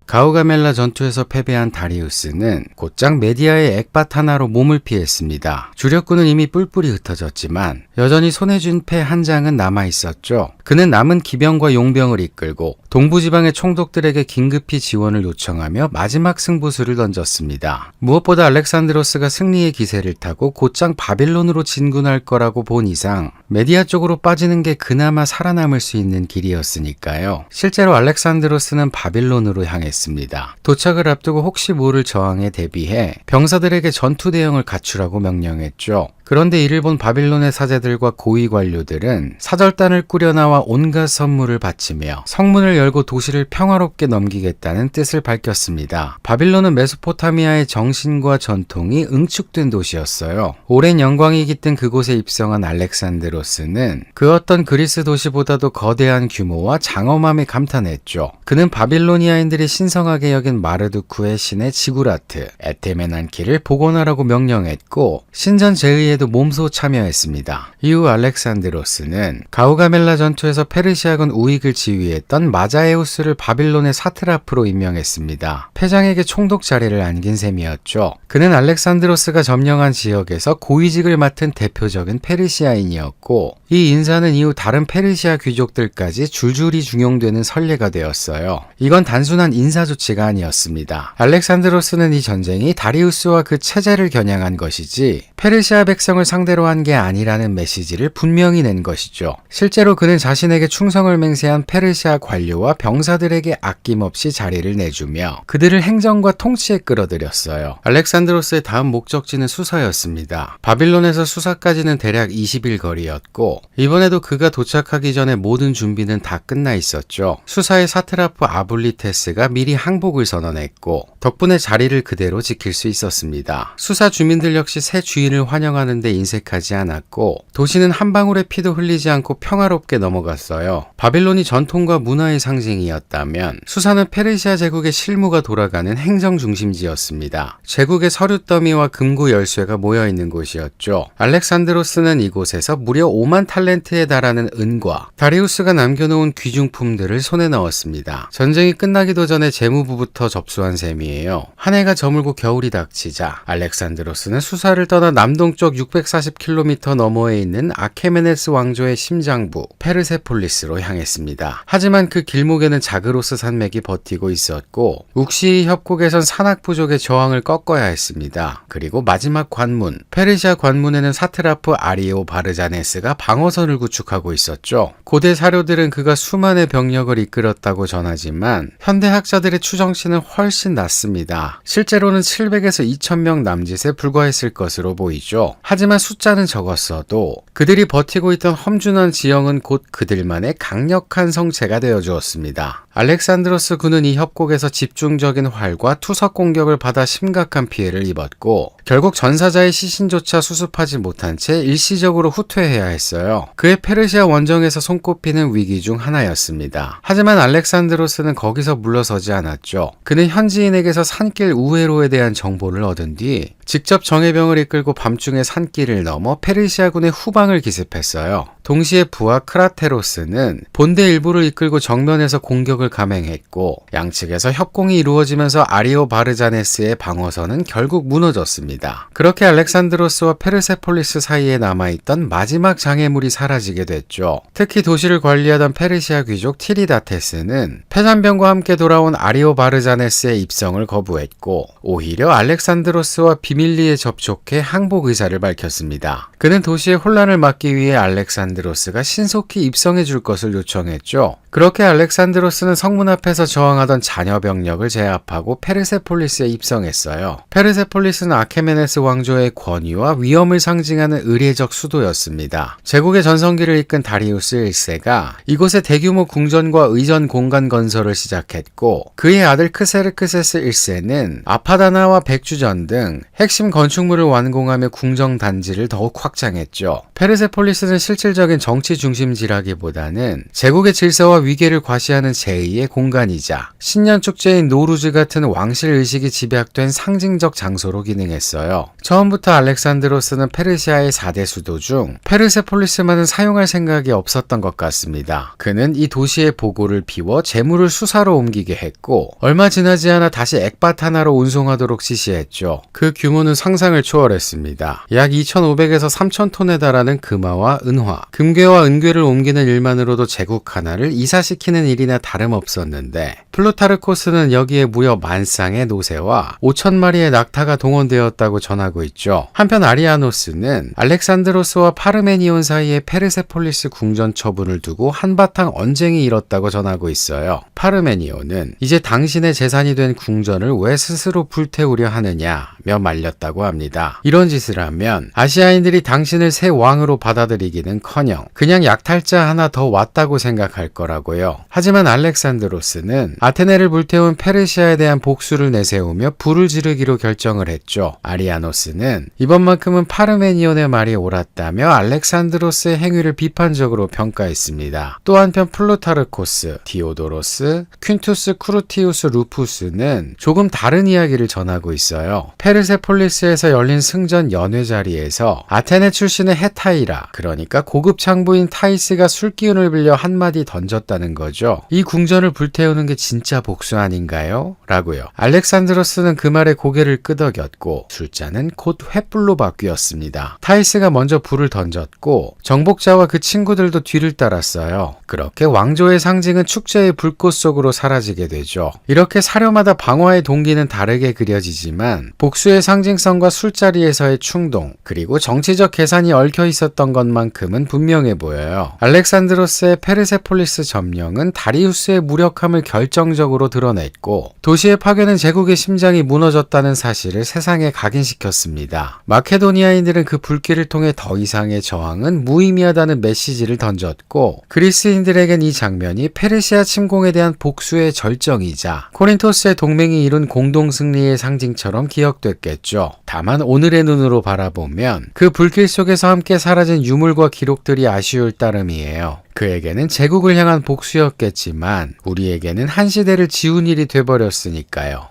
가우가멜라 전투에서 패배한 다리우스는 곧장 메디아의 액밭 하나로 몸을 피했습니다. 주력군은 이미 뿔뿔이 흩어졌지만 여전히 손에 쥔 패 한 장은 남아있었죠. 그는 남은 기병과 용병을 이끌고 동부지방의 총독들에게 긴급히 지원을 요청하며 마지막 승부수를 던졌습니다. 무엇보다 알렉산드로스가 승리의 기세를 타고 곧장 바빌론으로 진군할 거라고 본 이상 메디아 쪽으로 빠지는 게 그나마 살아남을 수 있는 길이었으니까요. 실제로 알렉산드로스는 바빌론으로 향했습니다. 도착을 앞두고 혹시 모를 저항에 대비해 병사들에게 전투 대응을 갖추라고 명령했죠. 그런데 이를 본 바빌론의 사제들과 고위 관료들은 사절단을 꾸려나와 온갖 선물을 바치며 성문을 열고 도시를 평화롭게 넘기겠다는 뜻을 밝혔습니다. 바빌론은 메소포타미아의 정신과 전통이 응축된 도시였어요. 오랜 영광이 깃든 그곳에 입성한 알렉산드로스는 그 어떤 그리스 도시보다도 거대한 규모와 장엄함에 감탄했죠. 그는 바빌로니아인들이 신성하게 여긴 마르두쿠의 신의 지구라트, 에테메난키를 복원하라고 명령했고 신전 제의에 전쟁에도 몸소 참여했습니다. 이후 알렉산드로스는 가우가멜라 전투에서 페르시아군 우익을 지휘했던 마자에우스를 바빌론의 사트라프로 임명했습니다. 패장에게 총독 자리를 안긴 셈이었죠. 그는 알렉산드로스가 점령한 지역에서 고위직을 맡은 대표적인 페르시아인이었고, 이 인사는 이후 다른 페르시아 귀족들까지 줄줄이 중용되는 선례가 되었어요. 이건 단순한 인사 조치가 아니었습니다. 알렉산드로스는 이 전쟁이 다리우스와 그 체제를 겨냥한 것이지 페르시아 백성을 상대로 한 게 아니라는 메시지를 분명히 낸 것이죠. 실제로 그는 자신에게 충성을 맹세한 페르시아 관료와 병사들에게 아낌없이 자리를 내주며 그들을 행정과 통치에 끌어들였어요. 알렉산드로스의 다음 목적지는 수사였습니다. 바빌론에서 수사까지는 대략 20일 거리였고, 이번에도 그가 도착하기 전에 모든 준비는 다 끝나 있었죠. 수사의 사트라프 아블리테스가 미리 항복을 선언했고, 덕분에 자리를 그대로 지킬 수 있었습니다. 수사 주민들 역시 새 주인을 환영하는 데 인색하지 않았고, 도시는 한 방울의 피도 흘리지 않고 평화롭게 넘어갔어요. 바빌론이 전통과 문화의 상징이었다면 수사는 페르시아 제국의 실무가 돌아가는 행정 중심지였습니다. 제국의 서류 더미와 금고 열쇠가 모여있는 곳이었죠. 알렉산드로스는 이곳에서 무려 5만 탈렌트에 달하는 은과 다리우스가 남겨놓은 귀중품들을 손에 넣었습니다. 전쟁이 끝나기도 전에 재무부부터 접수한 셈이에요. 한 해가 저물고 겨울이 닥치자 알렉산드로스는 수사를 떠나 남동쪽 640km 너머에 있는 아케메네스 왕조의 심장부 페르세폴리스로 향했습니다. 하지만 그 길목에는 자그로스 산맥이 버티고 있었고, 욱시의 협곡에선 산악 부족의 저항을 꺾어야 했습니다. 그리고 마지막 관문, 페르시아 관문에는 사트라프 아리오 바르자네스가 방어선을 구축하고 있었죠. 고대 사료들은 그가 수만의 병력을 이끌었다고 전하지만 현대 학자들의 추정치는 훨씬 낮습니다. 실제로는 700에서 2000명 남짓에 불과했을 것으로 보이죠. 하지만 숫자는 적었어도 그들이 버티고 있던 험준한 지형은 곧 그들만의 강력한 성체가 되어주었습니다. 알렉산드로스 군은 이 협곡에서 집중적인 활과 투석 공격을 받아 심각한 피해를 입었고, 결국 전사자의 시신조차 수습하지 못한 채 일시적으로 후퇴해야 했어요. 그의 페르시아 원정에서 손꼽히는 위기 중 하나였습니다. 하지만 알렉산드로스는 거기서 물러서지 않았죠. 그는 현지인에게서 산길 우회로에 대한 정보를 얻은 뒤 직접 정예병을 이끌고 밤중에 산길을 넘어 페르시아군의 후방을 기습했어요. 동시에 부하 크라테로스는 본대 일부를 이끌고 정면에서 공격을 감행했고, 양측에서 협공이 이루어지면서 아리오 바르자네스의 방어선은 결국 무너졌습니다. 그렇게 알렉산드로스와 페르세폴리스 사이에 남아있던 마지막 장애물이 사라지게 됐죠. 특히 도시를 관리하던 페르시아 귀족 티리다테스는 패잔병과 함께 돌아온 아리오 바르자네스의 입성을 거부했고, 오히려 알렉산드로스와 비밀리에 접촉해 항복 의사를 밝혔습니다. 그는 도시의 혼란을 막기 위해 알렉산드로스가 신속히 입성해 줄 것을 요청했죠. 그렇게 알렉산드로스는 성문 앞에서 저항하던 잔여 병력을 제압하고 페르세폴리스에 입성했어요. 페르세폴리스는 아케메네스 왕조의 권위와 위엄을 상징하는 의례적 수도였습니다. 제국의 전성기를 이끈 다리우스 1세가 이곳에 대규모 궁전과 의전 공간 건설을 시작했고, 그의 아들 크세르크세스 1세는 아파다나와 백주전 등 핵심 건축물을 완공하며 궁정 단지를 더욱 확장했죠. 페르세폴리스는 실질적인 정치 중심지라기보다는 제국의 질서와 위계를 과시하는 제2의 공간이자 신년 축제인 노루즈 같은 왕실 의식이 집약된 상징적 장소로 기능했어요. 처음부터 알렉산드로스는 페르시아의 4대 수도 중 페르세폴리스만은 사용할 생각이 없었던 것 같습니다. 그는 이 도시의 보고를 비워 재물을 수사로 옮기게 했고, 얼마 지나지 않아 다시 엑바타나로 운송하도록 지시했죠. 그 규모는 상상을 초월했습니다. 약 2,500에서 3,000톤에 달하는 금화와 은화, 금괴와 은괴를 옮기는 일만으로도 제국 하나를 이사시키는 일이나 다름없었는데, 플루타르코스는 여기에 무려 10,000쌍의 노새와 5,000마리의 낙타가 동원되었다고 전하고 있죠. 한편 아리아노스는 알렉산드로스와 파르메니온 사이에 페르세폴리스 궁전 처분을 두고 한바탕 언쟁이 일었다고 전하고 있어요. 파르메니온은 이제 당신의 재산이 된 궁전을 왜 스스로 불태우려 하느냐며 말렸다고 합니다. 이런 짓을 하면 아시아인들이 당신을 새 왕으로 받아들이기는커녕 커녕 그냥 약탈자 하나 더 왔다고 생각할 거라고요. 하지만 알렉산드로스는 아테네를 불태운 페르시아에 대한 복수를 내세우며 불을 지르기로 결정을 했죠. 아리아노스는 이번만큼은 파르메니온의 말이 옳았다며 알렉산드로스의 행위를 비판적으로 평가했습니다. 또 한편 플루타르코스, 디오도로스, 퀸투스 크루티우스 루푸스는 조금 다른 이야기를 전하고 있어요. 페르세폴리스에서 열린 승전 연회 자리에서 아테네 출신의 헤타이라, 그러니까 고급 창부인 타이스가 술기운을 빌려 한마디 던졌다는 거죠. 이 궁전을 불태우는 게 진짜 복수 아닌가요? 라고요. 알렉산드로스는 그 말에 고개를 끄덕였고 술잔은 곧 횃불로 바뀌었습니다. 타이스가 먼저 불을 던졌고 정복자와 그 친구들도 뒤를 따랐어요. 그렇게 왕조의 상징은 축제의 불꽃 속으로 사라지게 되죠. 이렇게 사료마다 방화의 동기는 다르게 그려지지만 복수의 상징성과 술자리에서의 충동, 그리고 정치적 계산이 얽혀 있었던 것만큼은 분명해 보여요. 알렉산드로스의 페르세폴리스 점령은 다리우스의 무력함을 결정적으로 드러냈고 도시의 파괴는 제국의 심장이 무너졌다는 사실을 세상에 각인시켰습니다. 마케도니아인들은 그 불길을 통해 더 이상의 저항은 무의미하다는 메시지를 던졌고 그리스인들에겐 이 장면이 페르시아 침공에 대한 복수의 절정이자 코린토스의 동맹이 이룬 공동 승리의 상징처럼 기억됐겠죠. 다만 오늘의 눈으로 바라보면 그 불길 속에서 함께 사라진 유물과 기록들이 아쉬울 따름이에요. 그에게는 제국을 향한 복수였겠지만 우리에게는 한 시대를 지운 일이 돼버렸으니까요.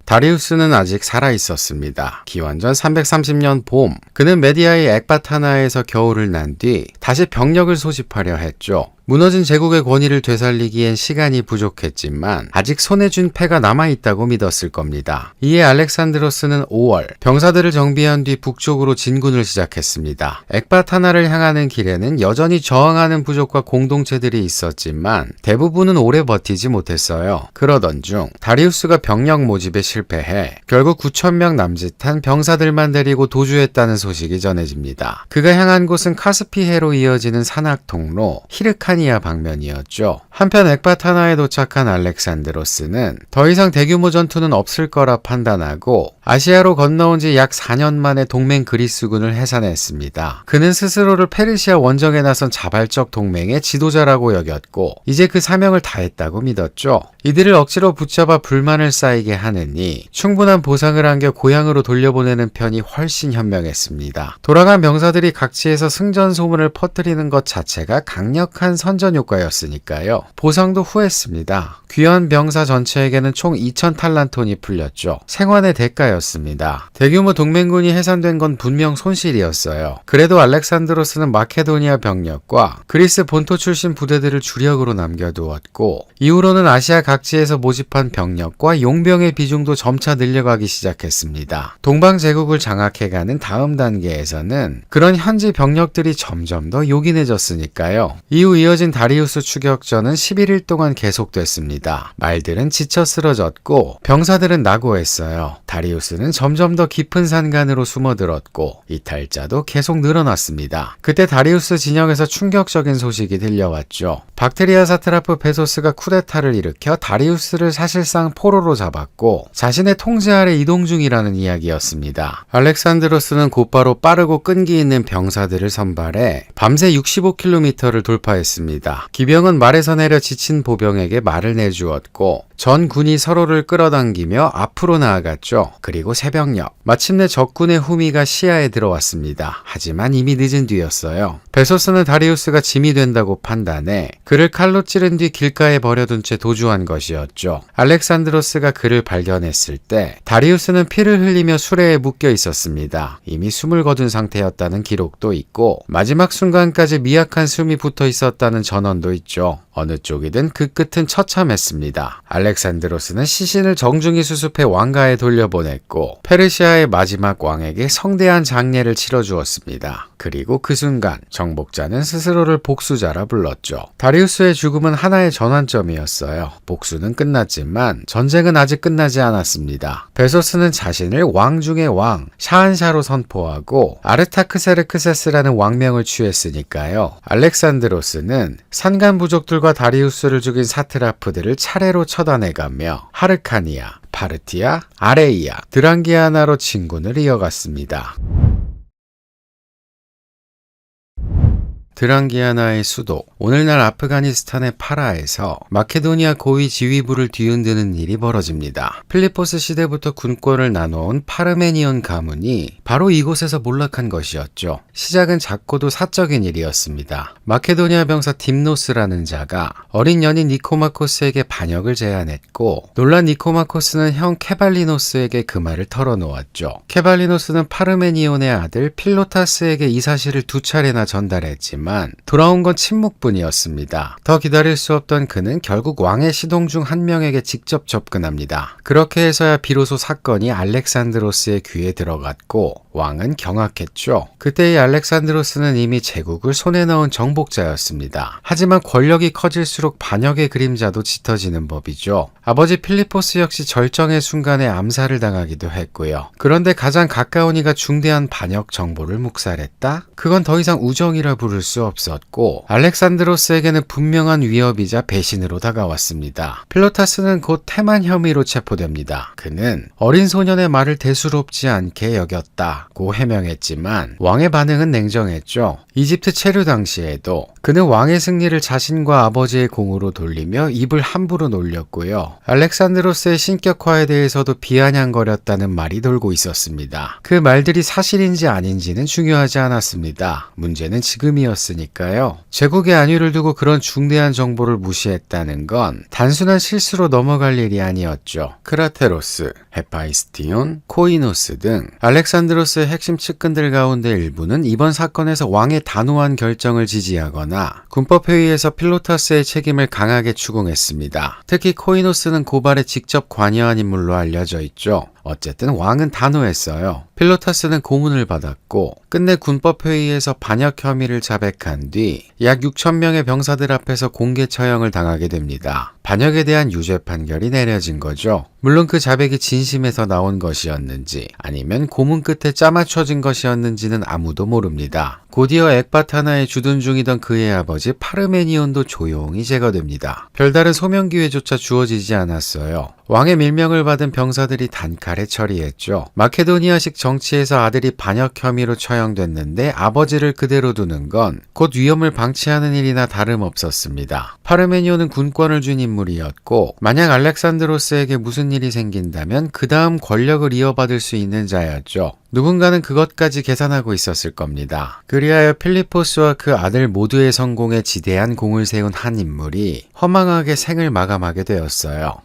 다리우스는 아직 살아있었습니다. 기원전 330년 봄, 그는 메디아의 엑바타나에서 겨울을 난 뒤 다시 병력을 소집하려 했죠. 무너진 제국의 권위를 되살리기엔 시간이 부족했지만 아직 손에 쥔 패가 남아있다고 믿었을 겁니다. 이에 알렉산드로스는 5월 병사들을 정비한 뒤 북쪽으로 진군을 시작했습니다. 엑바타나를 향하는 길에는 여전히 저항하는 부족과 공동체들이 있었지만 대부분은 오래 버티지 못했어요. 그러던 중 다리우스가 병력 모집에 실패해 결국 9,000명 남짓한 병사들만 데리고 도주했다는 소식이 전해집니다. 그가 향한 곳은 카스피해로 이어지는 산악 통로 히르카니아 방면이었죠. 한편 엑바타나에 도착한 알렉산드로스는 더 이상 대규모 전투는 없을 거라 판단하고 아시아로 건너온 지 약 4년 만에 동맹 그리스군을 해산했습니다. 그는 스스로를 페르시아 원정에 나선 자발적 동맹의 지도자라고 여겼고 이제 그 사명을 다했다고 믿었죠. 이들을 억지로 붙잡아 불만을 쌓이게 하느니 충분한 보상을 안겨 고향으로 돌려보내는 편이 훨씬 현명했습니다. 돌아간 병사들이 각지에서 승전 소문을 퍼뜨리는 것 자체가 강력한 선전 효과였으니까요. 보상도 후했습니다. 귀한 병사 전체에게는 총 2,000탈란톤이 풀렸죠. 생환의 대가였습니다. 대규모 동맹군이 해산된 건 분명 손실이었어요. 그래도 알렉산드로스는 마케도니아 병력과 그리스 본토 출신 부대들을 주력으로 남겨두었고 이후로는 아시아 각지에서 모집한 병력과 용병의 비중도 점차 늘려가기 시작했습니다. 동방 제국을 장악해가는 다음 단계에서는 그런 현지 병력들이 점점 더 요긴해졌으니까요. 이후 이어진 다리우스 추격전은 11일 동안 계속됐습니다. 말들은 지쳐 쓰러졌고 병사들은 낙오했어요. 다리우스는 점점 더 깊은 산간으로 숨어들었고 이탈자도 계속 늘어났습니다. 그때 다리우스 진영에서 충격적인 소식이 들려왔죠. 박테리아 사트라프 베소스가 쿠데타를 일으켜 다리우스를 사실상 포로로 잡았고 자신의 통제 아래 이동 중이라는 이야기였습니다. 알렉산드로스는 곧바로 빠르고 끈기 있는 병사들을 선발해 밤새 65km를 돌파했습니다. 기병은 말에서 내려 지친 보병에게 말을 내주었고 전 군이 서로를 끌어당기며 앞으로 나아갔죠. 그리고 새벽녘 마침내 적군의 후미가 시야에 들어왔습니다. 하지만 이미 늦은 뒤였어요. 베소스는 다리우스가 짐이 된다고 판단해 그를 칼로 찌른 뒤 길가에 버려둔 채 도주한 것이었죠. 알렉산드로스가 그를 발견했을 때 다리우스는 피를 흘리며 수레에 묶여 있었습니다. 이미 숨을 거둔 상태였다는 기록도 있고 마지막 순간까지 미약한 숨이 붙어 있었다는 전언도 있죠. 어느 쪽이든 그 끝은 처참했습니다. 알렉산드로스는 시신을 정중히 수습해 왕가에 돌려보냈고 페르시아의 마지막 왕에게 성대한 장례를 치러주었습니다. 그리고 그 순간 정복자는 스스로를 복수자라 불렀죠. 다리우스의 죽음은 하나의 전환점이었어요. 복수는 끝났지만 전쟁은 아직 끝나지 않았습니다. 베소스는 자신을 왕 중의 왕, 샤한샤로 선포하고 아르타크세르크세스라는 왕명을 취했으니까요. 알렉산드로스는 산간 부족들과 다리우스를 죽인 사트라프들을 차례로 처단해가며 하르카니아, 파르티아, 아레이아, 드랑기아나로 진군을 이어갔습니다. 드랑기아나의 수도, 오늘날 아프가니스탄의 파라에서 마케도니아 고위 지휘부를 뒤흔드는 일이 벌어집니다. 필리포스 시대부터 군권을 나눠온 파르메니온 가문이 바로 이곳에서 몰락한 것이었죠. 시작은 작고도 사적인 일이었습니다. 마케도니아 병사 딥노스라는 자가 어린 연인 니코마코스에게 반역을 제안했고, 놀란 니코마코스는 형 케발리노스에게 그 말을 털어놓았죠. 케발리노스는 파르메니온의 아들 필로타스에게 이 사실을 2차례나 전달했지만 돌아온 건 침묵뿐이었습니다. 더 기다릴 수 없던 그는 결국 왕의 시동 중 한 명에게 직접 접근합니다. 그렇게 해서야 비로소 사건이 알렉산드로스의 귀에 들어갔고 왕은 경악했죠. 그때의 알렉산드로스는 이미 제국을 손에 넣은 정복자였습니다. 하지만 권력이 커질수록 반역의 그림자도 짙어지는 법이죠. 아버지 필리포스 역시 절정의 순간에 암살을 당하기도 했고요. 그런데 가장 가까운 이가 중대한 반역 정보를 묵살했다? 그건 더 이상 우정이라 부를 수 없었고, 알렉산드로스에게는 분명한 위협이자 배신으로 다가왔습니다. 필로타스는 곧 태만 혐의로 체포됩니다. 그는 어린 소년의 말을 대수롭지 않게 여겼다고 해명했지만 왕의 반응은 냉정했죠. 이집트 체류 당시에도 그는 왕의 승리를 자신과 아버지의 공으로 돌리며 입을 함부로 놀렸고요. 알렉산드로스의 신격화에 대해서도 비아냥거렸다는 말이 돌고 있었습니다. 그 말들이 사실인지 아닌지는 중요하지 않았습니다. 문제는 지금이었으니까요. 제국의 안위를 두고 그런 중대한 정보를 무시했다는 건 단순한 실수로 넘어갈 일이 아니었죠. 크라테로스, 헤파이스티온, 코이노스 등 알렉산드로스의 핵심 측근들 가운데 일부는 이번 사건에서 왕의 단호한 결정을 지지하거나 군법회의에서 필로타스의 책임을 강하게 추궁했습니다. 특히 코이노스는 고발에 직접 관여한 인물로 알려져 있죠. 어쨌든 왕은 단호했어요. 필로타스는 고문을 받았고 끝내 군법회의에서 반역 혐의를 자백한 뒤 약 6,000명의 병사들 앞에서 공개 처형을 당하게 됩니다. 반역에 대한 유죄 판결이 내려진 거죠. 물론 그 자백이 진심에서 나온 것이었는지 아니면 고문 끝에 짜맞춰진 것이었는지는 아무도 모릅니다. 곧이어 엑바타나에 주둔 중이던 그의 아버지 파르메니온도 조용히 제거됩니다. 별다른 소명 기회조차 주어지지 않았어요. 왕의 밀명을 받은 병사들이 단칼에 처리했죠. 마케도니아식 정치에서 아들이 반역 혐의로 처형됐는데 아버지를 그대로 두는 건 곧 위험을 방치하는 일이나 다름없었습니다. 파르메니온은 군권을 준 인물이었고 만약 알렉산드로스에게 무슨 일이 생긴다면 그 다음 권력을 이어받을 수 있는 자였죠. 누군가는 그것까지 계산하고 있었을 겁니다. 그리하여 필리포스와 그 아들 모두의 성공에 지대한 공을 세운 한 인물이 허망하게 생을 마감하게 되었어요.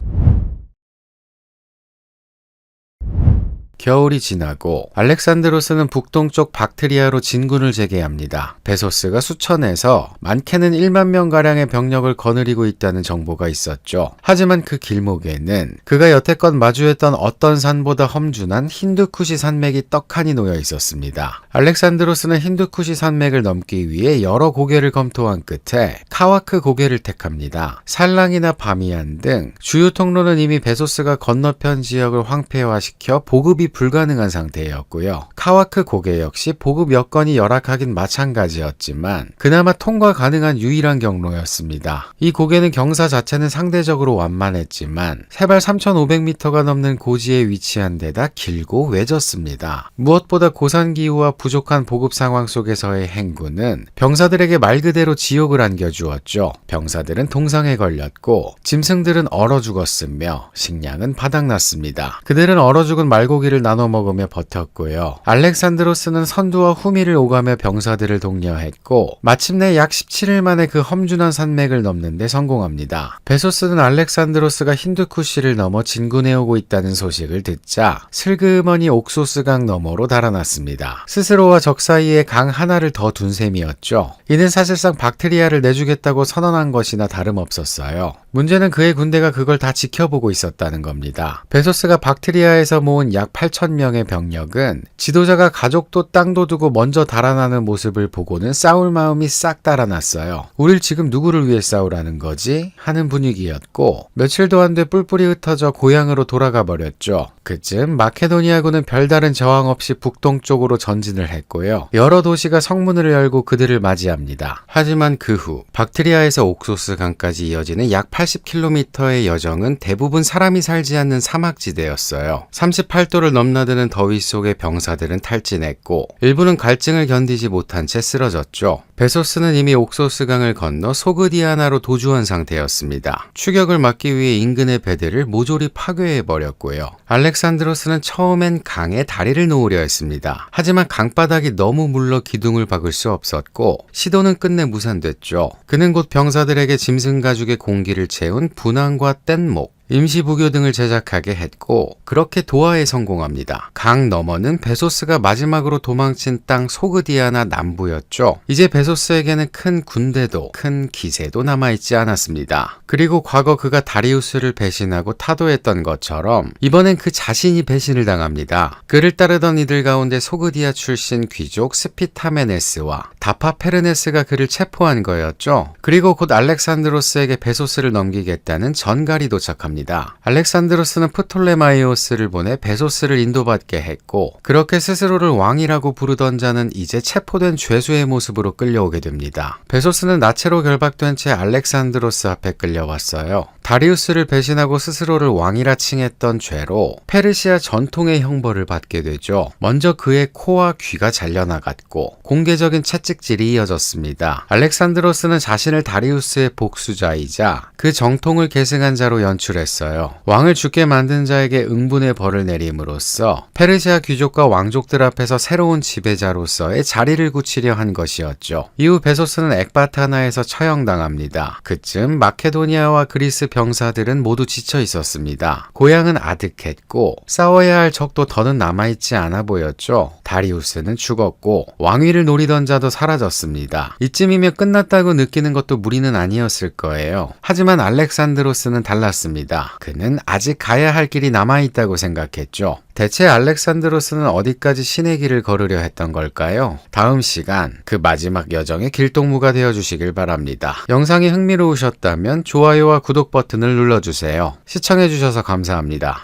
겨울이 지나고 알렉산드로스는 북동쪽 박트리아로 진군을 재개합니다. 베소스가 수천에서 많게는 1만 명가량의 병력을 거느리고 있다는 정보가 있었죠. 하지만 그 길목에는 그가 여태껏 마주했던 어떤 산보다 험준한 힌두쿠시 산맥이 떡하니 놓여 있었습니다. 알렉산드로스는 힌두쿠시 산맥을 넘기 위해 여러 고개를 검토한 끝에 카와크 고개를 택합니다. 살랑이나 바미안 등 주요 통로는 이미 베소스가 건너편 지역을 황폐화시켜 보급이 불가능한 상태였고요. 카와크 고개 역시 보급 여건이 열악하긴 마찬가지였지만 그나마 통과 가능한 유일한 경로였습니다. 이 고개는 경사 자체는 상대적으로 완만했지만 세발 3,500m가 넘는 고지에 위치한 데다 길고 외졌습니다. 무엇보다 고산기후와 부족한 보급 상황 속에서의 행군은 병사들에게 말 그대로 지옥을 안겨주었죠. 병사들은 동상에 걸렸고 짐승들은 얼어 죽었으며 식량은 바닥났습니다. 그들은 얼어 죽은 말고기를 나눠 먹으며 버텼고요. 알렉산드로스는 선두와 후미를 오가며 병사들을 독려했고 마침내 약 17일 만에 그 험준한 산맥을 넘는 데 성공합니다. 베소스는 알렉산드로스가 힌두쿠시를 넘어 진군해오고 있다는 소식을 듣자 슬그머니 옥소스강 너머로 달아났습니다. 스스로와 적 사이에 강 하나를 더 둔 셈이었죠. 이는 사실상 박트리아를 내주겠다고 선언한 것이나 다름없었어요. 문제는 그의 군대가 그걸 다 지켜보고 있었다는 겁니다. 베소스가 박트리아에서 모은 약 8,000명의 병력은 지도자가 가족도 땅도 두고 먼저 달아나는 모습을 보고는 싸울 마음이 싹 달아났어요. 우릴 지금 누구를 위해 싸우라는 거지? 하는 분위기였고 며칠도 안 돼 뿔뿔이 흩어져 고향으로 돌아가 버렸죠. 그쯤 마케도니아군은 별다른 저항 없이 북동쪽으로 전진을 했고요. 여러 도시가 성문을 열고 그들을 맞이합니다. 하지만 그 후 박트리아에서 옥소스 강까지 이어지는 약 80km의 여정은 대부분 사람이 살지 않는 사막지대였어요. 38도를 펄펄 넘나드는 더위 속에 병사들은 탈진했고 일부는 갈증을 견디지 못한 채 쓰러졌죠. 베소스는 이미 옥소스강을 건너 소그디아나로 도주한 상태였습니다. 추격을 막기 위해 인근의 배들을 모조리 파괴해버렸고요. 알렉산드로스는 처음엔 강에 다리를 놓으려 했습니다. 하지만 강바닥이 너무 물러 기둥을 박을 수 없었고 시도는 끝내 무산됐죠. 그는 곧 병사들에게 짐승 가죽의 공기를 채운 분황과 뗏목, 임시부교 등을 제작하게 했고 그렇게 도하에 성공합니다. 강 너머는 베소스가 마지막으로 도망친 땅 소그디아나 남부였죠. 이제 베소스에게는 큰 군대도 큰 기세도 남아있지 않았습니다. 그리고 과거 그가 다리우스를 배신하고 타도했던 것처럼 이번엔 그 자신이 배신을 당합니다. 그를 따르던 이들 가운데 소그디아 출신 귀족 스피타메네스와 다파페르네스가 그를 체포한 거였죠. 그리고 곧 알렉산드로스에게 베소스를 넘기겠다는 전갈이 도착합니다. 알렉산드로스는 프톨레마이오스를 보내 베소스를 인도받게 했고 그렇게 스스로를 왕이라고 부르던 자는 이제 체포된 죄수의 모습으로 끌려오게 됩니다. 베소스는 나체로 결박된 채 알렉산드로스 앞에 끌려왔어요. 다리우스를 배신하고 스스로를 왕이라 칭했던 죄로 페르시아 전통의 형벌을 받게 되죠. 먼저 그의 코와 귀가 잘려나갔고 공개적인 채찍질이 이어졌습니다. 알렉산드로스는 자신을 다리우스의 복수자이자 그 정통을 계승한 자로 연출했어요. 왕을 죽게 만든 자에게 응분의 벌을 내림으로써 페르시아 귀족과 왕족들 앞에서 새로운 지배자로서의 자리를 굳히려 한 것이었죠. 이후 베소스는 엑바타나에서 처형당합니다. 그쯤 마케도니아와 그리스 병사들은 모두 지쳐 있었습니다. 고향은 아득했고 싸워야 할 적도 더는 남아있지 않아 보였죠. 다리우스는 죽었고 왕위를 노리던 자도 사라졌습니다. 이쯤이면 끝났다고 느끼는 것도 무리는 아니었을 거예요. 하지만 알렉산드로스는 달랐습니다. 그는 아직 가야 할 길이 남아있다고 생각했죠. 대체 알렉산드로스는 어디까지 신의 길을 걸으려 했던 걸까요? 다음 시간 그 마지막 여정의 길동무가 되어주시길 바랍니다. 영상이 흥미로우셨다면 좋아요와 구독 버튼을 눌러주세요. 시청해주셔서 감사합니다.